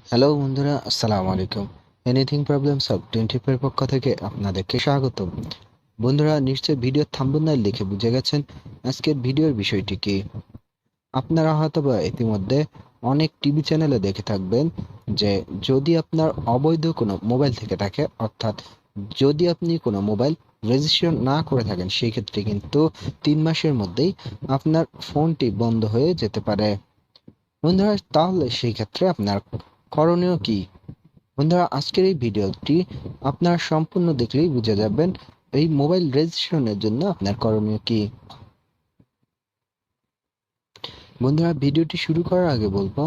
Hello বন্ধুরা, আসসালামু আলাইকুম। এনিথিং প্রবলেম সলভ 20 এর পক্ষ থেকে আপনাদেরকে স্বাগতম। বন্ধুরা, নিশ্চয়ই ভিডিওর থাম্বনেল দেখে বুঝে গেছেন আজকের ভিডিওর বিষয়টি কি। আপনারা হয়তোবা ইতিমধ্যে অনেক টিভি চ্যানেলে দেখে থাকবেন যে যদি আপনার অবৈধ কোনো মোবাইল থেকে থাকে, অর্থাৎ যদি আপনি কোনো মোবাইল রেজিস্ট্রেশন না করে থাকেন, সেই ক্ষেত্রে কিন্তু 3 মাসের মধ্যেই আপনার ফোনটি বন্ধ হয়ে যেতে পারে। বন্ধুরা, তাহলে সেই ক্ষেত্রে আপনার করণীয় কি? বন্ধুরা, আজকের এই ভিডিওটি আপনারা সম্পূর্ণ দেখলেই বুঝে যাবেন এই মোবাইল রেজিস্ট্রেশনের জন্য আপনার করণীয় কি। বন্ধুরা, ভিডিওটি শুরু করার আগে বলবো,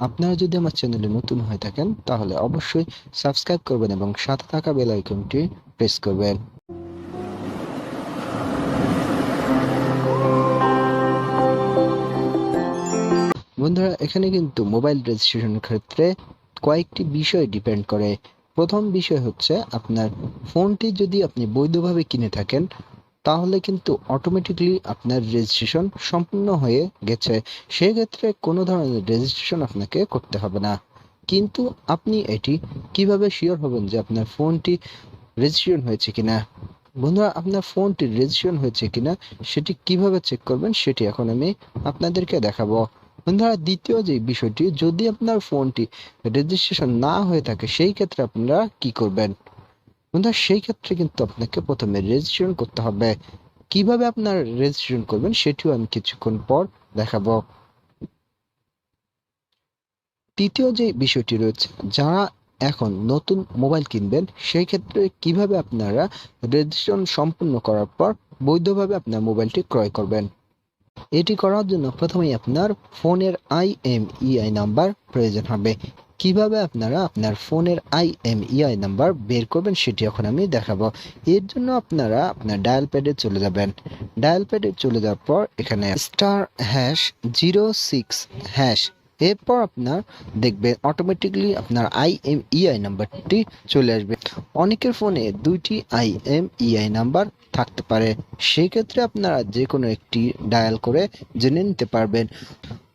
আপনারা যদি আমার চ্যানেলে নতুন হয়ে থাকেন তাহলে অবশ্যই সাবস্ক্রাইব করবেন এবং সাথে থাকা বেল আইকনটি প্রেস করবেন। বন্ধুরা, এখানে কিন্তু মোবাইল রেজিস্ট্রেশনের ক্ষেত্রে কয়েকটি বিষয় ডিপেন্ড করে। প্রথম বিষয় হচ্ছে, আপনার ফোনটি যদি আপনি বৈধভাবে কিনে থাকেন তাহলে কিন্তু অটোমেটিকলি আপনার রেজিস্ট্রেশন সম্পূর্ণ হয়ে গেছে। সেক্ষেত্রে কোনো ধরনের রেজিস্ট্রেশন আপনাকে করতে হবে না। কিন্তু আপনি এটি কিভাবে শিওর হবেন যে আপনার ফোনটি রেজিস্ট্রেশন হয়েছে কিনা? বন্ধুরা, আপনার ফোনটি রেজিস্ট্রেশন হয়েছে কিনা সেটি কিভাবে চেক করবেন সেটি এখন আমি আপনাদেরকে দেখাবো। বন্ধুরা, দ্বিতীয় যে বিষয়টি, যদি আপনার ফোনটি রেজিস্ট্রেশন না হয়ে থাকে সেই ক্ষেত্রে আপনারা কি করবেন? বন্ধুরা, সেই ক্ষেত্রে কিন্তু আপনাকে প্রথমে রেজিস্ট্রেশন করতে হবে। কিভাবে আপনার রেজিস্ট্রেশন করবেন সেটিও আমি কিছুক্ষণ পর দেখাবো। তৃতীয় যে বিষয়টি রয়েছে, যারা এখন নতুন মোবাইল কিনবেন সেই ক্ষেত্রে কিভাবে আপনারা রেজিস্ট্রেশন সম্পূর্ণ করার পর বৈধভাবে আপনার মোবাইলটি ক্রয় করবেন। এটি করার জন্য প্রথমেই আপনার ফোনের IMEI নাম্বার প্রয়োজন হবে। কিভাবে আপনারা আপনার ফোনের IMEI নাম্বার বের করবেন সেটি এখন আমি দেখাবো। এর জন্য আপনারা আপনার ডায়াল প্যাডে চলে যাবেন। ডায়াল প্যাডে চলে যাওয়ার পর এখানে *#06# এরপর আপনার দেখবেন অটোমেটিকলি আপনার IMEI নাম্বারটি চলে আসবে। অনেকের ফোনে দুইটি IMEI নাম্বার থাকতে পারে, সেই ক্ষেত্রে আপনারা যে কোনো একটি ডায়াল করে জেনে নিতে পারবেন।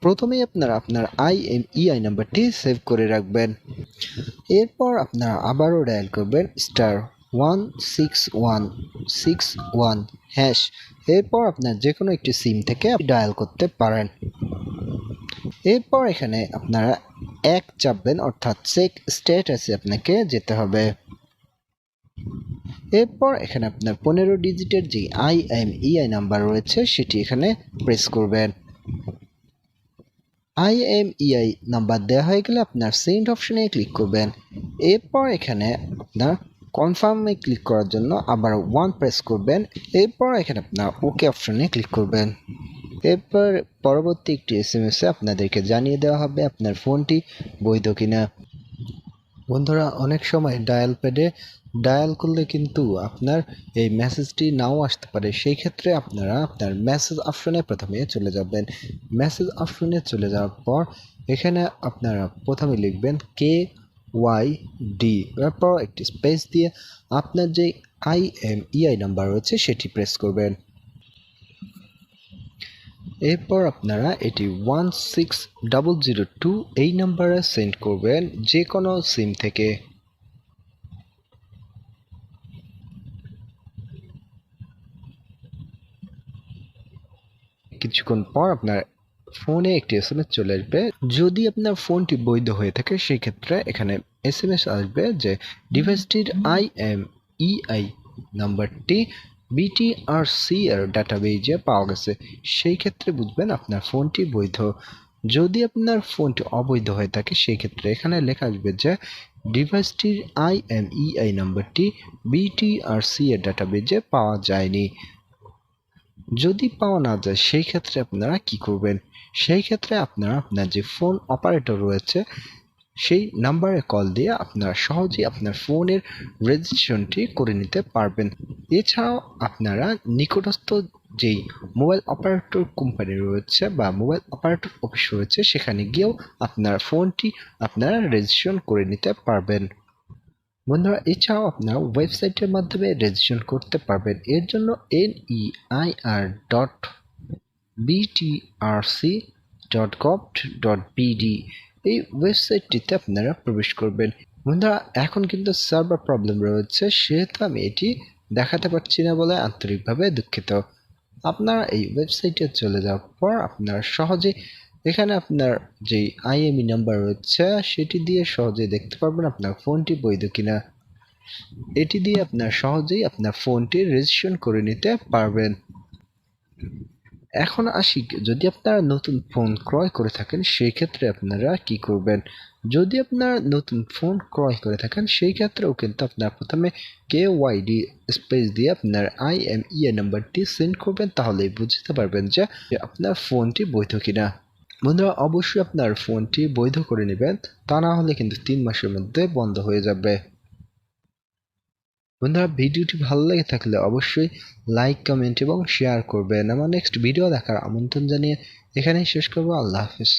প্রথমেই আপনারা আপনার IMEI নাম্বারটি সেভ করে রাখবেন। এরপর আপনারা আবারও ডায়াল করবেন *16161#। এরপর আপনার যে কোনো একটি সিম থেকে ডায়াল করতে পারেন। এরপর এখানে আপনারা এক চাপবেন, অর্থাৎ চেক স্ট্যাটাসে আপনাকে যেতে হবে। এরপর এখানে আপনার 15 ডিজিটের যে IMEI নাম্বার রয়েছে সেটি এখানে প্রেস করবেন। IMEI নাম্বার দেওয়া হয়ে গেলে আপনার সেন্ড অপশনে ক্লিক করবেন। এরপর এখানে আপনার কনফার্মে ক্লিক করার জন্য আবার 1 প্রেস করবেন। এরপর এখানে আপনার ওকে অপশনে ক্লিক করবেন। এরপর পরবর্তী একটি SMS আপনাদেরকে জানিয়ে দেওয়া হবে আপনার ফোনটি বৈধ কিনা। বন্ধুরা, অনেক সময় ডায়াল প্যাডে ডায়াল করলে কিন্তু আপনার এই মেসেজটি নাও আসতে পারে। সেই ক্ষেত্রে আপনারা আপনার মেসেজ অপশনে প্রথমে চলে যাবেন। মেসেজ অপশনে চলে যাওয়ার পর এখানে আপনারা প্রথমে লিখবেন KYD, এরপর একটি স্পেস দিয়ে আপনার যে IMEI নাম্বার রয়েছে সেটি প্রেস করবেন। এরপর আপনারা এটি 16002 এই নাম্বারে সেন্ড করবেন যে কোনো সিম থেকে। কিছুক্ষণ পর আপনার ফোনে একটি SMS চলে আসবে। যদি আপনার ফোনটি বৈধ হয়ে থাকে সেই ক্ষেত্রে এখানে SMS আসবে যে ডিভাইসটির IMEI নাম্বারটি BTRC এর ডাটাবেজে পাওয়া গেছে। সেই ক্ষেত্রে বুঝবেন আপনার ফোনটি বৈধ। যদি আপনার ফোনটি অবৈধ হয়ে থাকে সেই ক্ষেত্রে এখানে লেখা আসবে যে ডিভাইসটির IMEI নাম্বারটি BTRC এর ডাটাবেজে পাওয়া যায়নি। যদি পাওয়া না যায় সেই ক্ষেত্রে আপনারা কি করবেন? সেই ক্ষেত্রে আপনারা আপনার যে ফোন অপারেটর রয়েছে সেই নাম্বারে কল দিয়ে আপনারা সহজেই আপনার ফোনের রেজিস্ট্রেশনটি করে নিতে পারবেন। এছাড়াও আপনারা নিকটস্থ যেই মোবাইল অপারেটর কোম্পানি রয়েছে বা মোবাইল অপারেটর অফিস রয়েছে সেখানে গিয়েও আপনার ফোনটি আপনারা রেজিস্ট্রেশন করে নিতে পারবেন। বন্ধুরা, এছাড়াও আপনারা ওয়েবসাইটের মাধ্যমে রেজিস্ট্রেশন করতে পারবেন। এর জন্য NEIR.BTRC.gov.bd এই ওয়েবসাইটটিতে আপনারা প্রবেশ করবেন। বন্ধুরা এখন কিন্তু সার্ভার প্রবলেম রয়েছে, সেহেতু আমি এটি দেখাতে পারছি না বলে আন্তরিকভাবে দুঃখিত। আপনারা এই ওয়েবসাইটে চলে যাওয়ার পর আপনারা সহজেই এখানে আপনার যে আইএমই নাম্বার রয়েছে সেটি দিয়ে সহজেই দেখতে পারবেন আপনার ফোনটি বৈধ কিনা। এটি দিয়ে আপনার সহজেই আপনার ফোনটি রেজিস্ট্রেশন করে নিতে পারবেন। এখন আসি, যদি আপনারা নতুন ফোন ক্রয় করে থাকেন সেই ক্ষেত্রে আপনারা কি করবেন। যদি আপনারা নতুন ফোন ক্রয় করে থাকেন সেই ক্ষেত্রেও কিন্তু আপনার প্রথমে KYD স্পেস দিয়ে আপনার IMEI নাম্বারটি সেন্ড করবেন, তাহলেই বুঝতে পারবেন যে আপনার ফোনটি বৈধ কিনা। বন্ধুরা অবশ্যই আপনার ফোনটি বৈধ করে নেবেন, তা না হলে কিন্তু 3 মাসের মধ্যে বন্ধ হয়ে যাবে। বন্ধুরা ভিডিওটি ভালো লেগে থাকলে অবশ্যই লাইক, কমেন্ট এবং শেয়ার করবেন। আমার নেক্সট ভিডিও দেখার আমন্ত্রণ জানিয়ে এখানেই শেষ করবো। আল্লাহ হাফিজ।